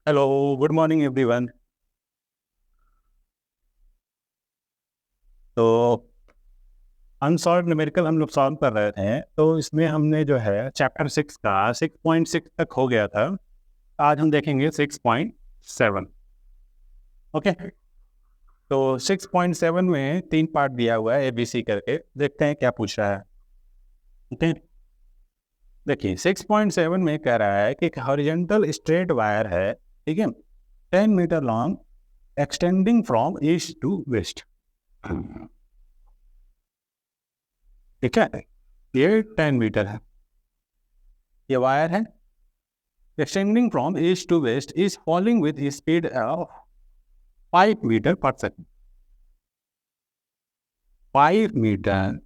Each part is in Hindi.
Hello, good morning everyone. तो अनसॉल्व न्यूमेरिकल हम लोग सॉल्व कर रहे थे, तो इसमें हमने जो है चैप्टर 6 का 6.6 तक हो गया था। आज हम देखेंगे 6.7। ओके, तो 6.7 में 3 पार्ट दिया हुआ है ABC करके, देखते हैं क्या पूछ रहा है। ओके, देखिए 6.7 में कह रहा है कि एक हॉरिजॉन्टल स्ट्रेट वायर है, ठीक है, 10 metre long, extending from east to west. ठीक है, ये 10 मीटर है, ये वायर है, extending from east to west is falling with a speed of 5 metre पर सेकंड। 5 मीटर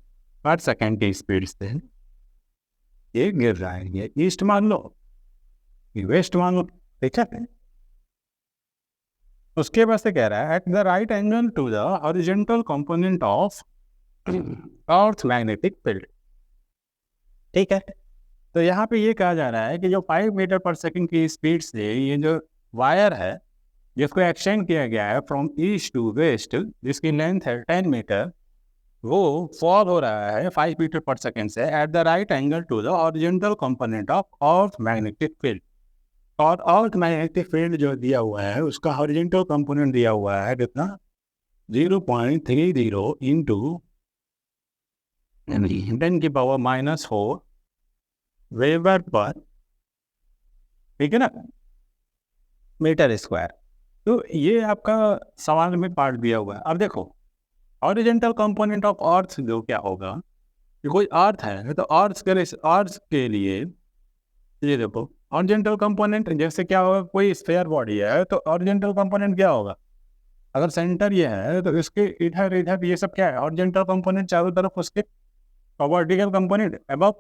पर सेकंड की स्पीड से ये गिर रहा है। ये ईस्ट मान लो, ये वेस्ट मान लो, ठीक है। उसके बाद से कह रहा है at the right angle to the horizontal component of earth magnetic field. ठीक है, तो यहाँ पे ये कहा जा रहा है कि जो 5 मीटर पर सेकंड की स्पीड से ये जो वायर है जिसको एक्सटेंड किया गया है फ्रॉम ईस्ट टू वेस्ट, जिसकी लेंथ है 10 मीटर, वो फॉल हो रहा है 5 मीटर पर सेकेंड से at the right angle to the horizontal component of earth magnetic field. और अर्थ मैग्नेटिक फील्ड जो दिया हुआ है उसका हॉरिजॉन्टल कंपोनेंट दिया हुआ है कितना, 0.30 इंटू 10⁻⁻⁴ वेबर पर, ठीक है ना, मीटर स्क्वायर। तो ये आपका सवाल में पार्ट दिया हुआ है। अब देखो हॉरिजॉन्टल कंपोनेंट ऑफ अर्थ जो क्या होगा, कि कोई अर्थ है तो अर्थ के लिए ये देखो हॉरिजॉन्टल कंपोनेंट जैसे क्या होगा, कोई स्फीयर बॉडी है तो हॉरिजॉन्टल कंपोनेंट क्या होगा, अगर सेंटर ये है तो इसके इधर इधर ये सब क्या है, हॉरिजॉन्टल कंपोनेंट चारों तरफ उसके, और वर्टिकल कंपोनेंट अबव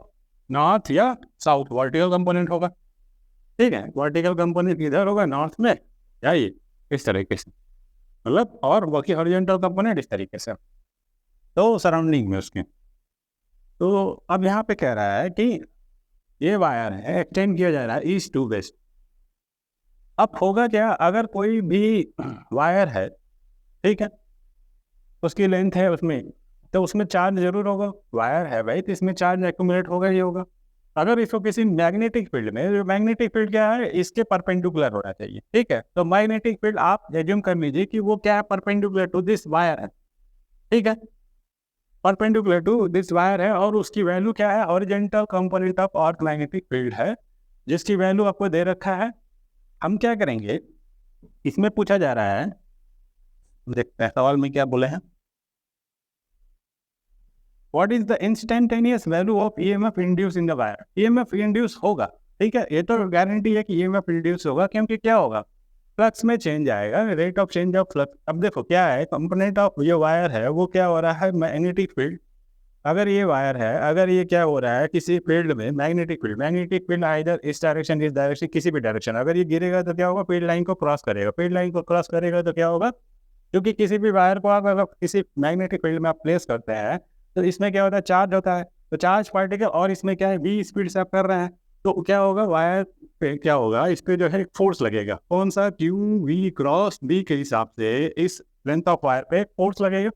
नॉर्थ या साउथ वर्टिकल कंपोनेंट होगा। ठीक है, वर्टिकल कंपोनेंट इधर होगा नॉर्थ में या ये इस तरीके से, मतलब, और बाकी हॉरिजॉन्टल कंपोनेंट इस तरीके से, तो सराउंडिंग में उसके। तो अब यहाँ पे कह रहा है कि ये वायर है एक्सटेंड किया जा रहा है ईस्ट टू वेस्ट। अब होगा क्या, अगर कोई भी वायर है, ठीक है, उसकी लेंथ है उसमें, तो उसमें चार्ज जरूर होगा, वायर है भाई तो इसमें चार्ज एक्यूमुलेट होगा ही होगा। अगर इसको किसी मैग्नेटिक फील्ड में, जो मैग्नेटिक फील्ड क्या है, इसके परपेंडिकुलर होना चाहिए, ठीक है, तो मैग्नेटिक फील्ड आप एज्यूम कर लीजिए कि वो क्या है, परपेंडिकुलर टू दिस वायर है, ठीक है, परपेंडिकुलर टू दिस वायर है, और उसकी वैल्यू क्या है, horizontal component of earth magnetic field है, जिसकी वैल्यू आपको दे रखा है। हम क्या करेंगे, इसमें पूछा जा रहा है, देखते हैं सवाल में क्या बोले हैं, what is the instantaneous value of EMF induce in the wire. EMF induce होगा, ठीक है, ये तो गारंटी है कि ईएमएफ इंड्यूस होगा, क्योंकि क्या होगा, फ्लक्स में चेंज आएगा, rate of change of flux. अब देखो क्या है, कंपोनेंट ऑफ ये वायर है वो क्या हो रहा है, मैग्नेटिक फील्ड। अगर ये वायर है, अगर ये क्या हो रहा है किसी फील्ड में, मैग्नेटिक फील्ड आइदर इस डायरेक्शन किसी भी डायरेक्शन, अगर ये गिरेगा तो क्या होगा, फील्ड लाइन को क्रॉस करेगा, फील्ड लाइन को क्रॉस करेगा तो क्या होगा, क्योंकि किसी भी वायर को आप अगर किसी मैग्नेटिक फील्ड में आप प्लेस करते हैं तो इसमें क्या होता है, चार्ज होता है, तो चार्ज पार्टिकल, और इसमें क्या है, v स्पीड से आप कर रहे हैं, तो क्या होगा, वायर पे क्या होगा, इस पे जो है फोर्स लगेगा, कौन सा, QV क्रॉस B के हिसाब से इस लेंथ ऑफ वायर पे फोर्स लगेगा।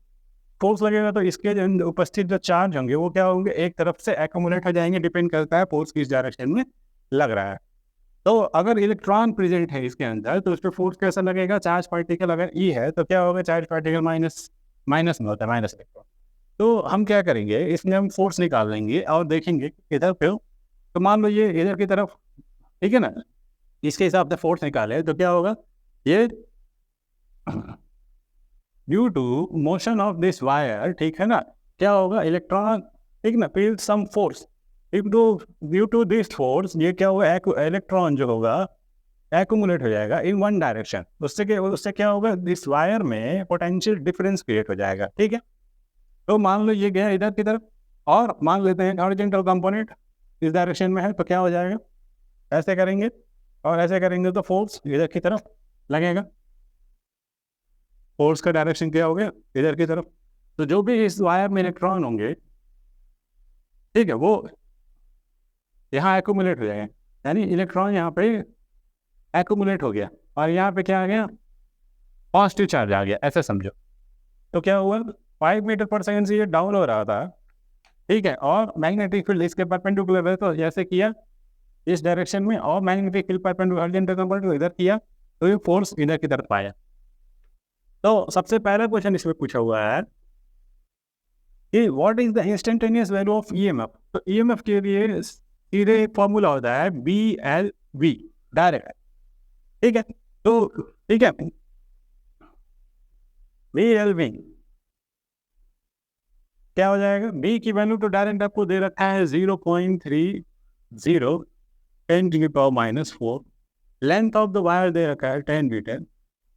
फोर्स लगेगा तो इसके जो उपस्थित जो चार्ज होंगे वो क्या होंगे, एक तरफ से एक्यूमुलेट हो जाएंगे, डिपेंड करता है फोर्स किस डायरेक्शन में लग रहा है। तो अगर इलेक्ट्रॉन प्रेजेंट है इसके अंदर तो उस पर फोर्स कैसा लगेगा, चार्ज पार्टिकल अगर E है तो क्या होगा, चार्ज पार्टिकल माइनस माइनस में होता है, माइनस इलेक्ट्रॉन। तो हम क्या करेंगे, इसमें हम फोर्स निकाल लेंगे और देखेंगे इधर पे, तो मान लो ये इधर की तरफ, ठीक है ना, इसके हिसाब से फोर्स निकाले तो क्या होगा, ये due to motion of this wire, ठीक है ना, क्या होगा, इलेक्ट्रॉन, ठीक ना, feel some force, due to this force ये क्या होगा, इलेक्ट्रॉन जो होगा एक्यूमुलेट हो जाएगा इन वन डायरेक्शन, उससे क्या होगा, दिस वायर में पोटेंशियल डिफरेंस क्रिएट हो जाएगा, ठीक है। तो मान लो ये गया इधर की तरफ, और मान लेते हैं हॉरिजॉन्टल कंपोनेंट इस डायरेक्शन में है, तो क्या हो जाएगा, ऐसे करेंगे और ऐसे करेंगे तो फोर्स इधर की तरफ लगेगा, फोर्स का डायरेक्शन क्या हो गया, इधर की तरफ। तो जो भी इस वायर में इलेक्ट्रॉन होंगे, ठीक है, वो यहाँ एक्यूमुलेट हो जाएंगे, यानी इलेक्ट्रॉन यहाँ पे एक्यूमुलेट हो गया, और यहाँ पे क्या आ गया, पॉजिटिव चार्ज आ गया, ऐसा समझो। तो क्या हुआ, 5 मीटर पर सेकंड से ये डाउन हो रहा था, ठीक है, और मैग्नेटिक फील्ड इसके परपेंडिकुलर है, तो जैसे किया इस डायरेक्शन में, और magnetic field perpendicular urgent component को इधर किया, तो ये फोर्स इधर की तरफ आया। तो सबसे पहला क्वेश्चन इसमें पूछा हुआ है कि what is the instantaneous value of EMF. तो ईएमएफ के लिए सीधे एक फॉर्मूला होता है BLV, डायरेक्ट, ठीक है। तो ठीक है, BLV क्या हो जाएगा, बी की वैल्यू तो डायरेक्ट आपको दे रखा है 0.30 10⁻⁴, लेंथ ऑफ द वायर दे रखा है 10 मीटर,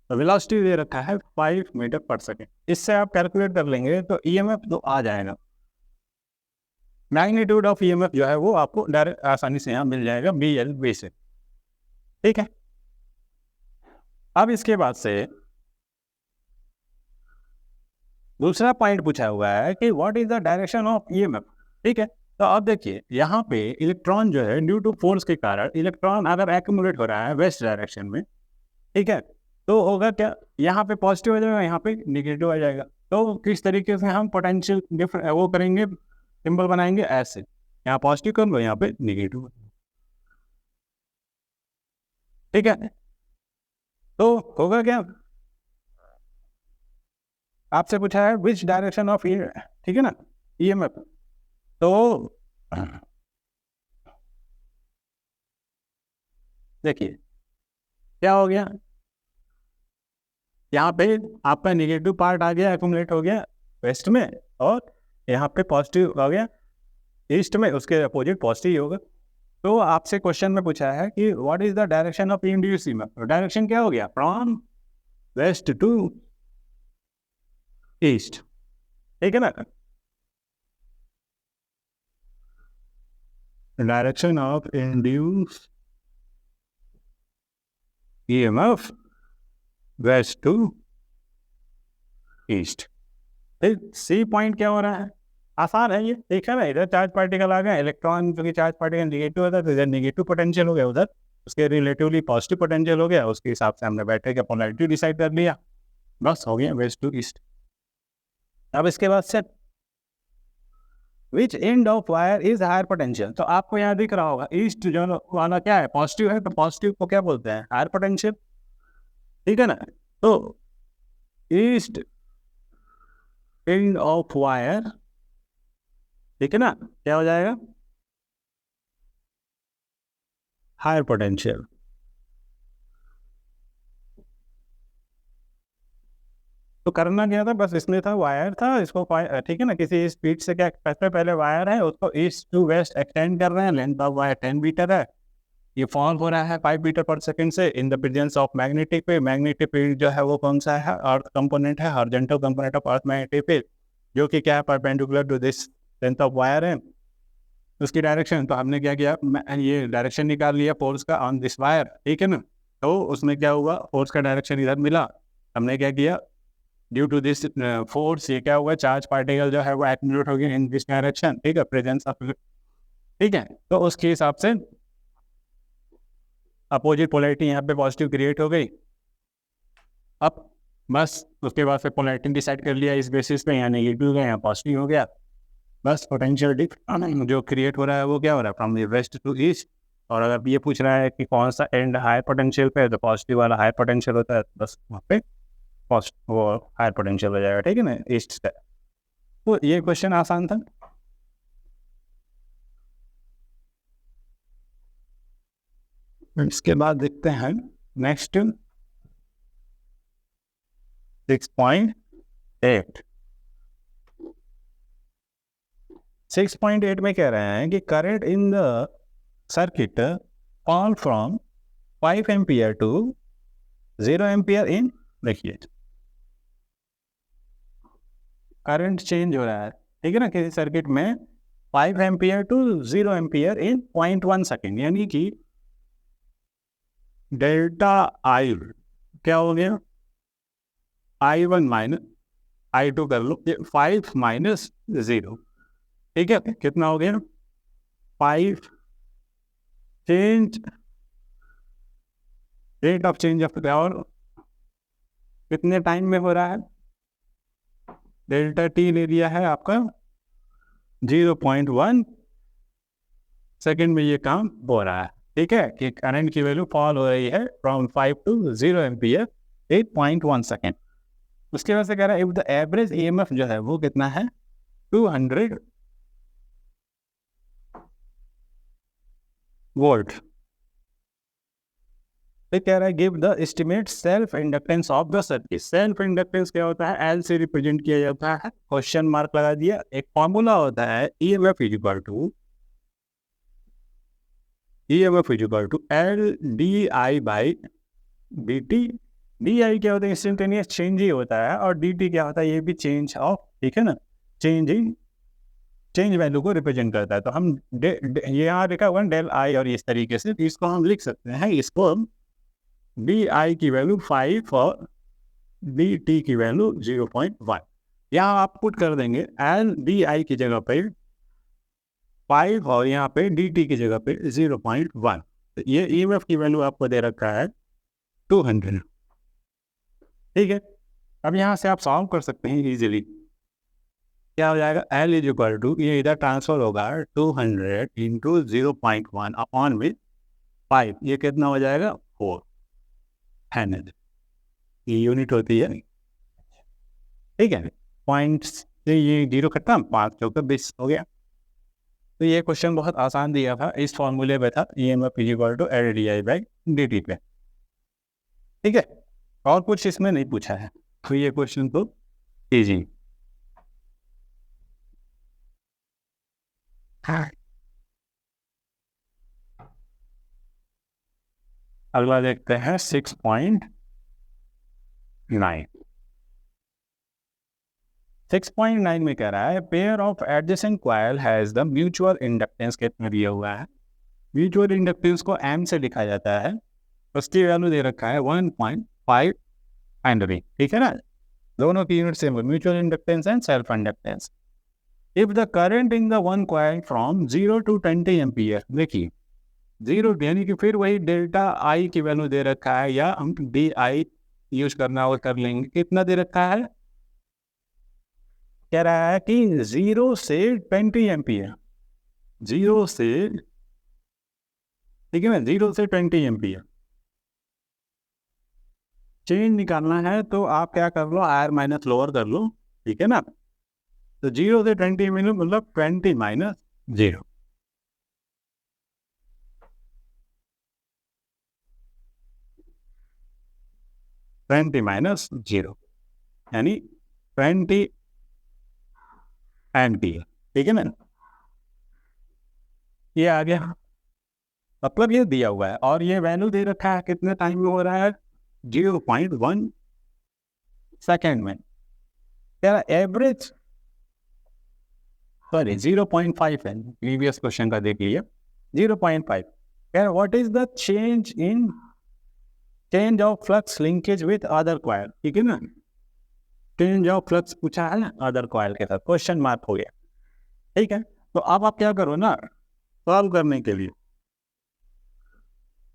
वेलोसिटी दे रखा है 5 मीटर पर सेकेंड। इससे आप कैलकुलेट कर लेंगे तो ईएमएफ तो आ जाएगा, मैग्नीट्यूड ऑफ ईएमएफ जो है वो आपको डायरेक्ट आसानी से यहाँ मिल जाएगा BLV से, ठीक है। अब इसके बाद से दूसरा पॉइंट पूछा हुआ है कि what is the direction of EMF, ठीक है। तो अब देखिए यहाँ पे इलेक्ट्रॉन जो है ड्यू टू फोर्स के कारण इलेक्ट्रॉन अगर एक्यूमुलेट हो रहा है वेस्ट डायरेक्शन में, ठीक है, तो होगा क्या, यहाँ पे पॉजिटिव हो जाएगा, यहाँ पे निगेटिव आ जाएगा। तो किस तरीके से हम पोटेंशियल वो करेंगे, सिंबल बनाएंगे ऐसे, यहाँ पॉजिटिव कर लो, यहाँ पे निगेटिव, ठीक है। तो होगा क्या, आपसे पूछा है विच डायरेक्शन ऑफ, ठीक है ना, ईएमएफ। तो देखिए क्या हो गया, यहाँ पे आपका निगेटिव पार्ट आ गया, एक्यूमुलेट हो गया वेस्ट में, और यहाँ पे पॉजिटिव आ गया ईस्ट में, उसके अपोजिट पॉजिटिव ही होगा। तो आपसे क्वेश्चन में पूछा है कि what is the direction of induced EMF. Direction क्या हो गया, फ्रॉम वेस्ट टू ईस्ट, ठीक है ना। Direction of induced EMF west to east. C point क्या हो रहा है, आसान है ये, ठीक है ना। इधर चार्ज पार्टिकल आ गया, इलेक्ट्रॉन क्योंकि चार्ज पार्टिकल निगेटिव होता है तो इधर निगेटिव पोटेंशियल हो गया, उधर उसके रिलेटिवली पॉजिटिव पोटेंशियल हो गया, उसके हिसाब से हमने बैटरी का पोलैरिटी डिसाइड कर लिया, बस हो गया वेस्ट टू ईस्ट। अब इसके बाद से which end of wire is higher potential. तो आपको यहाँ दिख रहा होगा ईस्ट जो वाला क्या है, पॉजिटिव है, तो पॉजिटिव को क्या बोलते हैं, हायर पोटेंशियल, ठीक है ना। तो ईस्ट एंड ऑफ वायर, ठीक है ना, क्या हो जाएगा, हायर पोटेंशियल। तो करना क्या था, बस इसमें था वायर था, इसको ठीक है ना, किसी स्पीड से क्या पहले वायर है उसको ईस्ट टू वेस्ट एक्सटेंड कर रहे हैं, लेंथ ऑफ वायर 10 मीटर है, ये फॉल हो रहा है 5 मीटर पर सेकंड से in the presence of magnetic field. Magnetic field जो है वो कौन सा है, अर्थ कंपोनेंट है, horizontal component of earth magnetic field, जो कि क्या है, perpendicular to this length of wire है, उसकी डायरेक्शन। तो हमने क्या किया, ये डायरेक्शन निकाल लिया फोर्स का ऑन दिस वायर, ठीक है ना। तो उसमें क्या हुआ, फोर्स का डायरेक्शन इधर मिला, हमने क्या किया, ड्यू टू दिस फोर्स ये क्या हुआ, चार्ज पार्टिकल जो है वो एक्यूमुलेट हो गया इन दिस डायरेक्शन, ठीक है, प्रेजेंस ऑफ, ठीक है। तो उसके हिसाब से अपोजिट पोलैरिटी यहाँ पे पॉजिटिव क्रिएट हो गई। अब बस उसके बाद फिर पोलैरिटी डिसाइड कर लिया इस बेसिस पे, यहाँ नेगेटिव हो गया, यहाँ पॉजिटिव हो गया, बस पोटेंशियल डिफरेंस जो क्रिएट हो रहा है वो क्या हो रहा है, from the west to east. और अगर ये पूछ रहा है कि कौन सा एंड हायर पोटेंशियल पे है, तो पॉजिटिव वाला हायर पोटेंशियल होता है, बस वहाँ पे वो हायर पोटेंशियल हो जाएगा, ठीक है ना, ईस्ट से। तो ये क्वेश्चन आसान था। इसके बाद देखते हैं नेक्स्ट 6.8। 6.8 में कह रहे हैं कि current in the circuit fall from 5 ampere to 0 ampere in, देखिए करंट चेंज हो रहा है, ठीक है ना, किसी सर्किट में 5 ampere to 0 ampere in 0.1 second, यानी कि डेल्टा आई क्या हो गया, I1 माइनस I2 कर लो, ये 5 माइनस 0, ठीक है, कितना हो गया 5 change rate of change of और कितने टाइम में हो रहा है, डेल्टा टी ले लिया है आपका 0.1 सेकेंड में ये काम हो रहा है। ठीक है कि करंट की वैल्यू फॉल हो रही है फ्रॉम 5 to 0 एम्पियर 8.1 सेकेंड। उसके वजह से कह रहा है इफ द एवरेज ईएमएफ जो है वो कितना है 200 वोल्ट। फिर कह रहा है give the estimate self inductance of the circuit. Self inductance क्या होता है, एल से रिप्रेजेंट किया जाता है, क्वेश्चन मार्क लगा दिया। एक फॉर्मूला होता है EMF is equal to L D I by D T. D I क्या होता है, इंस्टेंटेनियस चेंज ही होता है, और डी टी क्या होता है, ये भी चेंज ऑफ, ठीक है ना, चेंज वैल्यू को रिप्रेजेंट करता है। तो हम ये यहाँ लिखा हुआ डेल आई, और इस तरीके से इसको हम लिख सकते हैं, इसको हम डी आई की वैल्यू 5 और डी टी की वैल्यू 0.1 यहाँ आप पुट कर देंगे। एल डी आई की जगह पे 5 और यहाँ पे डी टी की जगह पे 0.1। तो ये ईएमएफ की वैल्यू आपको दे रखा है 200। ठीक है, अब यहाँ से आप सॉल्व कर सकते हैं इजीली। क्या हो जाएगा, एल इज इक्वल टू, ये इधर ट्रांसफर होगा 200 इंटू 0.1 अपॉन विथ 5, ये कितना हो जाएगा 4 हैंड, ये यूनिट होती है। ठीक है, पॉइंट से ये 0 खत्म, 5 चौका 20 हो गया। तो ये क्वेश्चन बहुत आसान दिया था, इस फॉर्मूले पे था, EMF is equal to L D I by D T पे। ठीक है, और कुछ इसमें नहीं पूछा है, तो ये क्वेश्चन तो इजी। हाँ, अगला देखते हैं 6.9। 6.9 में कह रहा है pair of adjacent coil has the mutual inductance, कितना दिया हुआ है, म्यूचुअल इंडक्टेंस को एम से लिखा जाता है, उसकी वैल्यू दे रखा है 1.5 हेनरी। ठीक है ना, दोनों की यूनिट सेम है, mutual inductance and self inductance. If the current in the one coil from 0 to 20 ampere, देखिए 0 यानी कि फिर वही डेल्टा आई की वैल्यू दे रखा है, या हम डी आई यूज करना और कर लेंगे। कितना दे रखा है, कह रहा है कि 0 से 20 एम्पियर, 0 से, ठीक है ना, 0 से 20 एम्पियर चेंज निकालना है, तो आप क्या कर लो, आर माइनस लोअर कर लो। ठीक है ना, तो 0 से 20 मतलब 20 माइनस 0, यानी 20 एम्पियर। ठीक है ना, ये आ गया, मतलब ये दिया हुआ है, और ये वैल्यू दे रखा है कितने टाइम में हो रहा है 0.1 सेकेंड में। क्या एवरेज, सॉरी 0.5 है, प्रीवियस क्वेश्चन का देख लिया 0.5। क्या what is the change of flux linkage with other coil. ठीक है ना, चेंज ऑफ फ्लक्स पूछा है ना अदर कॉइल के साथ, क्वेश्चन मार्क हो गया। ठीक है, तो अब आप क्या करो ना, सॉल्व करने के लिए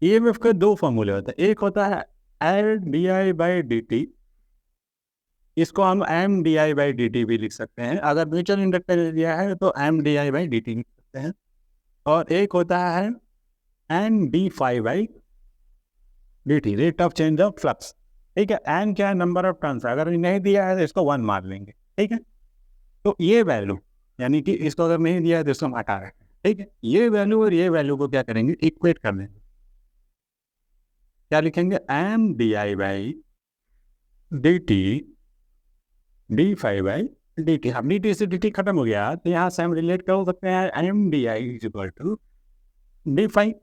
ईएमएफ के दो फॉर्मूले होते हैं, एक होता है L D I by D T, इसको हम M D I by D T भी लिख सकते हैं, अगर म्यूचुअल इंडक्टेंस दिया है तो M D I by D T लिख सकते हैं, और एक होता है N D phi by D T, rate of change of flux. ठीक है, एन क्या है, नंबर ऑफ टर्न्स, अगर नहीं दिया है तो इसको 1 मार लेंगे। ठीक है, तो ये वैल्यू, यानी कि इसको अगर नहीं दिया है तो इसको हम हटा रहे हैं। ठीक है, ये वैल्यू और ये वैल्यू को क्या करेंगे, इक्वेट कर देंगे, क्या लिखेंगे, M D I by D T D phi by D T. हम डी टी से डी टी खत्म हो गया, तो यहाँ से हम रिलेट कर सकते हैं M D I is equal to D phi.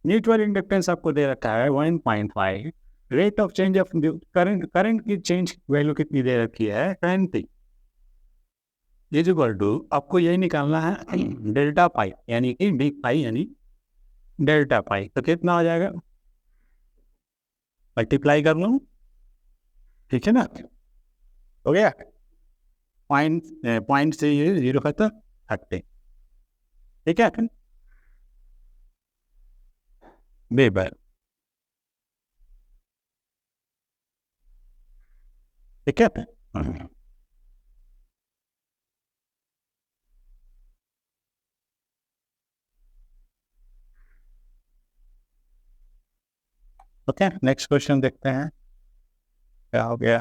Mutual inductance आपको दे रखा है 1.5, rate of change of current की चेंज वैल्यू कितनी दे रखी है 20, इज इक्वल टू, आपको यही निकालना है डेल्टा पाई, यानी कि डी पाई यानी डेल्टा पाई। तो कितना हो जाएगा, मल्टीप्लाई कर लो, ठीक है ना, हो गया, पॉइंट से ये 0 खत्म, हटते। ठीक है, वेबर ठीक है। ओके, नेक्स्ट क्वेश्चन देखते हैं क्या हो गया।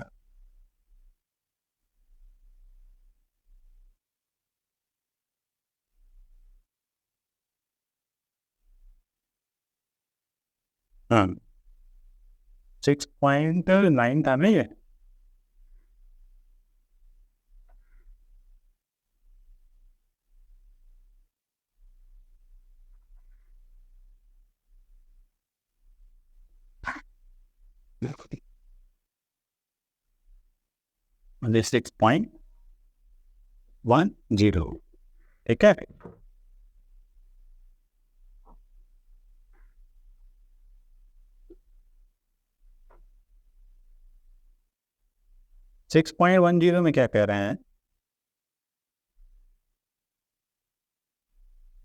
हाँ, 6.9 था ना ये। मतलब 6.10, ठीक है। सिक्स पॉइंट वन जीरो में क्या कह रहे हैं,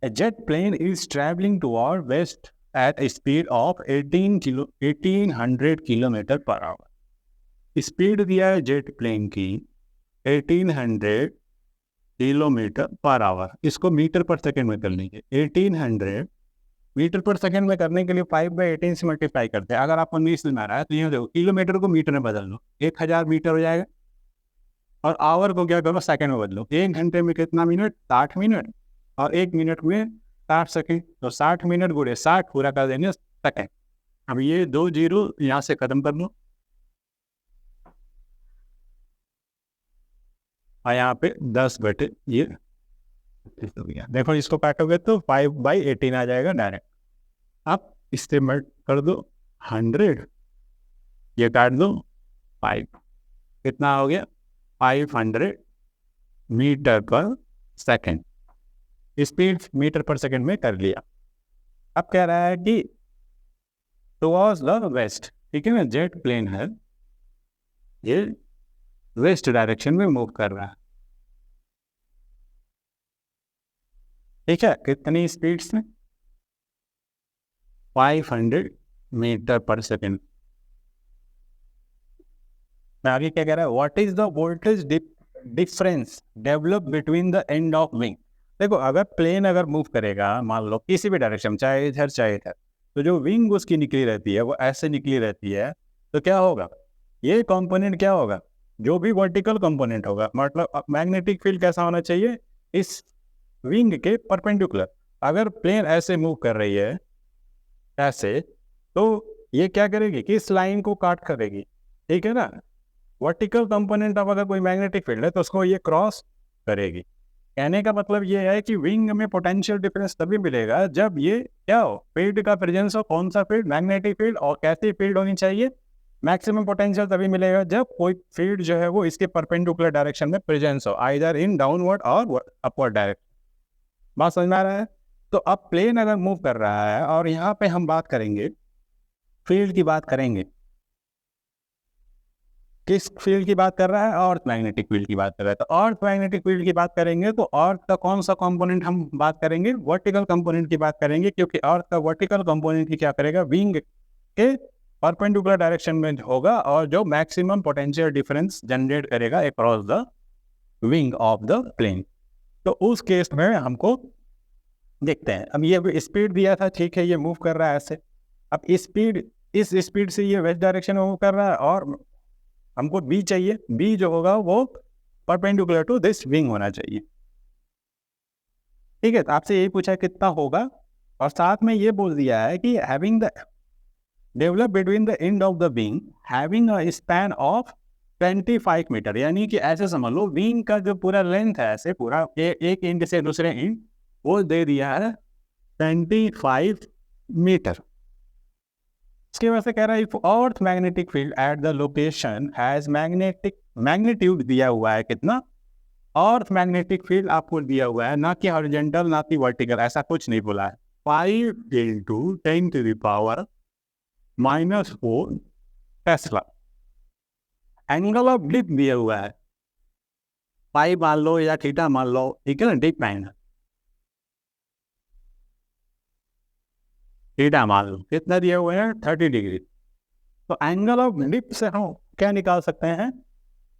A jet plane is traveling toward west at a speed of 1800 kilometre per hour. Speed दिया है जेट प्लेन की 1800 किलोमीटर पर आवर। इसको मीटर पर सेकंड में कर लीजिए। 1800 मीटर पर सेकंड में करने के लिए 5/18 से मल्टीप्लाई करते हैं। अगर आपको 19 में आ रहा है तो ये देखो, किलोमीटर को मीटर में बदल लो, 1000 मीटर हो जाएगा। और आवर को क्या करो, सेकंड में बदलो। 1 घंटे में कितना मिनट, 60 मिनट। और 1 मिनट में 60 सेकेंड। तो 60 मिनट गुणे 60 पूरा कर देंगे सेकेंड। अब ये 2 जीरो यहाँ से खत्म कर लो और यहाँ पे 10 बटे ये हो गया। देखो इसको काटोगे तो 5/18 आ जाएगा डायरेक्ट। अब इससे मल्ट कर दो 100, ये काट दो 5, कितना हो गया 500 मीटर पर सेकेंड। स्पीड मीटर पर सेकेंड में कर लिया। अब कह रहा है कि टुवर्ड्स द वेस्ट, ठीक है ना, जेट प्लेन है, ये वेस्ट डायरेक्शन में मूव कर रहा है। ठीक है, कितनी स्पीड से, 500 मीटर पर सेकेंड। मैं आगे क्या कह रहा है, what is the voltage difference develop between the end of wing. देखो अगर प्लेन अगर मूव करेगा मान लो किसी भी डायरेक्शन, चाहे इधर चाहे इधर, तो जो विंग उसकी निकली रहती है वो ऐसे निकली रहती है। तो क्या होगा, ये कंपोनेंट क्या होगा, जो भी वर्टिकल कंपोनेंट होगा, मतलब मैग्नेटिक फील्ड कैसा होना चाहिए, इस विंग के परपेंडिकुलर। अगर प्लेन ऐसे मूव कर रही है ऐसे, तो ये क्या करेगी, किस लाइन को काट करेगी, ठीक है ना। वर्टिकल कंपोनेंट ऑफ अगर कोई मैग्नेटिक फील्ड है तो उसको ये क्रॉस करेगी। कहने का मतलब ये है कि विंग में पोटेंशियल डिफरेंस तभी मिलेगा जब ये क्या हो, फील्ड का प्रेजेंस हो। कौन सा फील्ड, मैग्नेटिक फील्ड। और कैसी फील्ड होनी चाहिए, मैक्सिमम पोटेंशियल तभी मिलेगा जब कोई फील्ड जो है वो इसके परपेंडिकुलर डायरेक्शन में प्रेजेंस हो, आइदर इन डाउनवर्ड और अपवर्ड डायरेक्शन। बात समझ में आ रहा है। तो अब प्लेन अगर मूव कर रहा है और यहाँ पे हम बात करेंगे, फील्ड की बात करेंगे, किस फील्ड की बात कर रहा है, अर्थ मैग्नेटिक फील्ड की बात कर रहा है। तो अर्थ मैग्नेटिक फील्ड की बात करेंगे तो अर्थ का कौन सा कंपोनेंट हम बात करेंगे, वर्टिकल कंपोनेंट की बात करेंगे, क्योंकि अर्थ का वर्टिकल कंपोनेंट ही क्या करेगा, विंग के परपेंडिकुलर डायरेक्शन में होगा और जो मैक्सिमम पोटेंशियल डिफरेंस जनरेट करेगा across the wing of the plane. तो उस केस में हमको देखते हैं। अब ये स्पीड दिया था, ठीक है, ये मूव कर रहा है ऐसे। अब स्पीड, इस स्पीड से ये वेस्ट डायरेक्शन में मूव कर रहा है और हमको बी चाहिए। बी जो होगा वो परपेंडिकुलर टू दिस विंग होना चाहिए। ठीक है, तो आपसे यही पूछा कितना होगा और साथ में ये बोल दिया है कि having the develop between the end of the wing having a span of 25 metre. यानी कि ऐसे समझ लो विंग का जो पूरा लेंथ है ऐसे पूरा एक एंड से दूसरे एंड वो दे दिया है 25 मीटर। इसके वजह से कह रहा है if earth magnetic field at the location has magnitude दिया हुआ है कितना, अर्थ मैग्नेटिक फील्ड आपको दिया हुआ है, ना कि हॉरिजॉन्टल ना कि वर्टिकल, ऐसा कुछ नहीं बोला है। 5 into 10⁻⁻⁴ tesla. Angle of dip दिया हुआ है, पाई मान लो या थीटा मान लो, ठीक है ना, डिप लाइन थीटा मान लो, कितना दिया हुआ है 30 डिग्री। तो एंगल ऑफ डिप से हम क्या निकाल सकते हैं,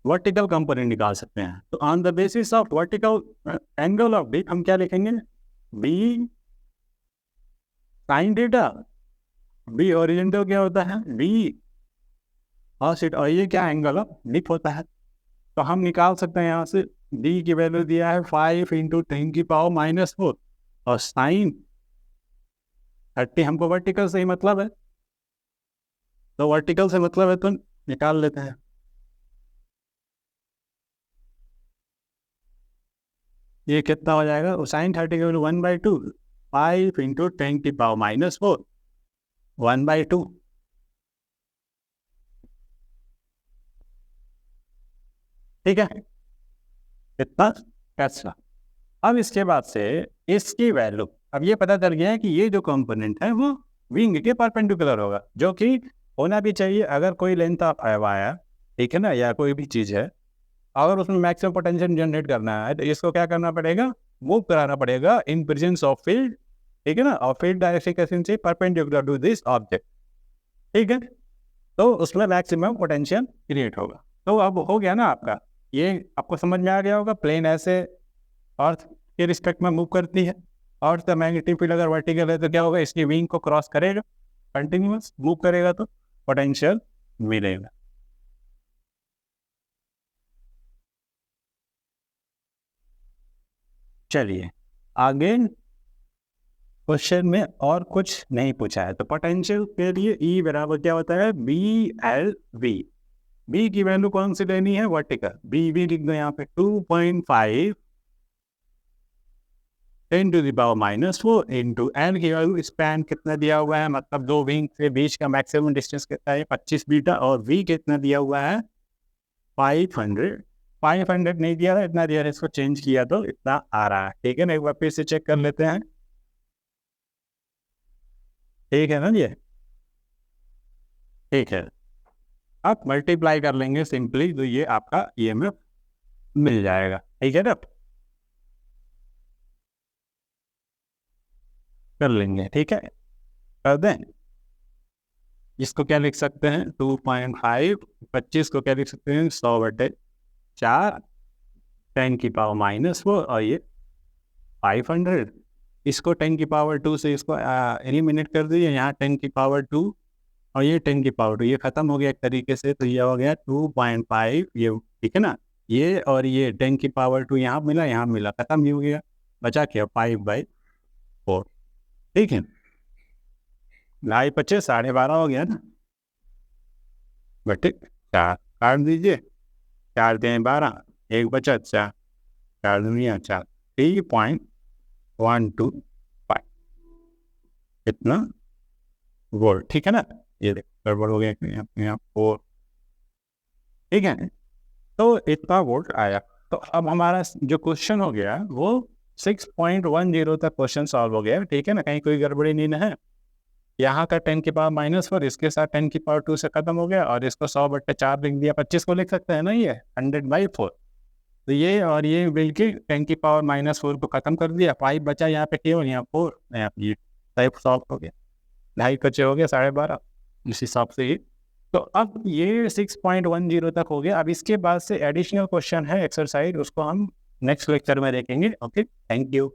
वर्टिकल कंपोनेंट निकाल सकते हैं। तो on the basis of vertical angle of B हम क्या लिखेंगे, B sine theta, B horizontal क्या होता है, बी और ये क्या एंगल ऑफ डिप होता है। तो हम निकाल सकते हैं यहाँ से डी की वैल्यू दिया है 5 × 10⁻⁻⁴ और साइन 30 हमको वर्टिकल से ही मतलब है, तो वर्टिकल से मतलब है तो निकाल लेते हैं। ये कितना हो जाएगा, साइन 30 की वैल्यू 1/2, 5 × 10⁻⁻⁴ 1/2। ठीक है, कितना पैसा। अब इसके बाद से इसकी वैल्यू, अब ये पता चल गया है कि ये जो कंपोनेंट है वो विंग के परपेंडिकुलर होगा, जो कि होना भी चाहिए। अगर कोई लेंथ ऑफ आया, ठीक है ना, या कोई भी चीज़ है, अगर उसमें मैक्सिमम पोटेंशियल जनरेट करना है तो इसको क्या करना पड़ेगा, मूव कराना पड़ेगा इन प्रेजेंस ऑफ फील्ड, ठीक है ना, और फील्ड डायरेक्शन से परपेंडिकुलर टू दिस ऑब्जेक्ट, ठीक है, तो उसमें मैक्सिमम पोटेंशियल क्रिएट होगा। तो अब हो गया ना आपका, ये आपको समझ में आ गया होगा। प्लेन ऐसे अर्थ के रिस्पेक्ट में मूव करती है, और द मैग्नेटिक फील्ड अगर वर्टिकल है तो क्या होगा, इसकी विंग को क्रॉस करेगा, कंटिन्यूअस मूव करेगा तो पोटेंशियल मिलेगा। चलिए आगे क्वेश्चन में और कुछ नहीं पूछा है, तो पोटेंशियल के लिए ई बराबर क्या होता है, BL/V। बी की वैल्यू कौन सी लेनी है, वर्टिकल, बी लिख दो यहाँ पे 2.5 10⁻⁻⁴ इंटू एन की वैल्यू, स्पैन कितना दिया हुआ है, मतलब दो विंग के बीच का मैक्सिमम डिस्टेंस कितना है, 25 मीटर, और वी कितना दिया हुआ है 500 नहीं दिया था, इतना दिया है, इसको चेंज किया तो इतना आ रहा है। ठीक है ना, एक बार फिर से चेक कर लेते हैं, ठीक है ना, ये ठीक है। आप मल्टीप्लाई कर लेंगे सिंपली तो ये आपका EMF मिल जाएगा, ठीक है ना, कर लेंगे, ठीक है, कर दें। इसको क्या लिख सकते हैं, 2.5, 25 को क्या लिख सकते हैं, 100/4 10⁻⁻⁴, और ये 500, इसको 10⁻² से इसको एलिमिनेट कर दीजिए, यहाँ 10⁻², और ये 10⁻², ये खत्म हो गया एक तरीके से, तो ये हो गया 2.5, ये ठीक है ना, ये और ये 10⁻² यहाँ मिला, खत्म ही हो गया, बचा क्या 5/4, ठीक है, 2.5 × 25 12.5 हो गया ना, बटे 4 काट दीजिए, 4 × 12, एक बचा 4, 4 दूनी 4, 3.125 इतना वोल्ट, ठीक है ना, ये गड़बड़ हो गया यहाँ 4, ठीक है, तो इतना वोल्ट आया। तो अब हमारा जो क्वेश्चन हो गया वो 6.10 तक क्वेश्चन सॉल्व हो गया, ठीक है ना, कहीं कोई गड़बड़ी नहीं है। यहाँ का 10⁻⁻⁴ इसके साथ 10⁻² से खत्म हो गया, और इसको 100/4 लिख दिया, 25 को लिख सकते हैं ना, ये 100/4, तो ये और ये बिल्कुल 10⁻⁻⁴ को खत्म कर दिया, 5 बचा यहाँ पे, केवल यहाँ 4, यहाँ ये टाइप सॉल्व हो गया, 2.5 बचे हो गया 12.5, इस हिसाब से ही। तो अब ये 6.10 तक हो गया। अब इसके बाद से एडिशनल क्वेश्चन है एक्सरसाइज, उसको हम नेक्स्ट लेक्चर में देखेंगे। Okay, thank you.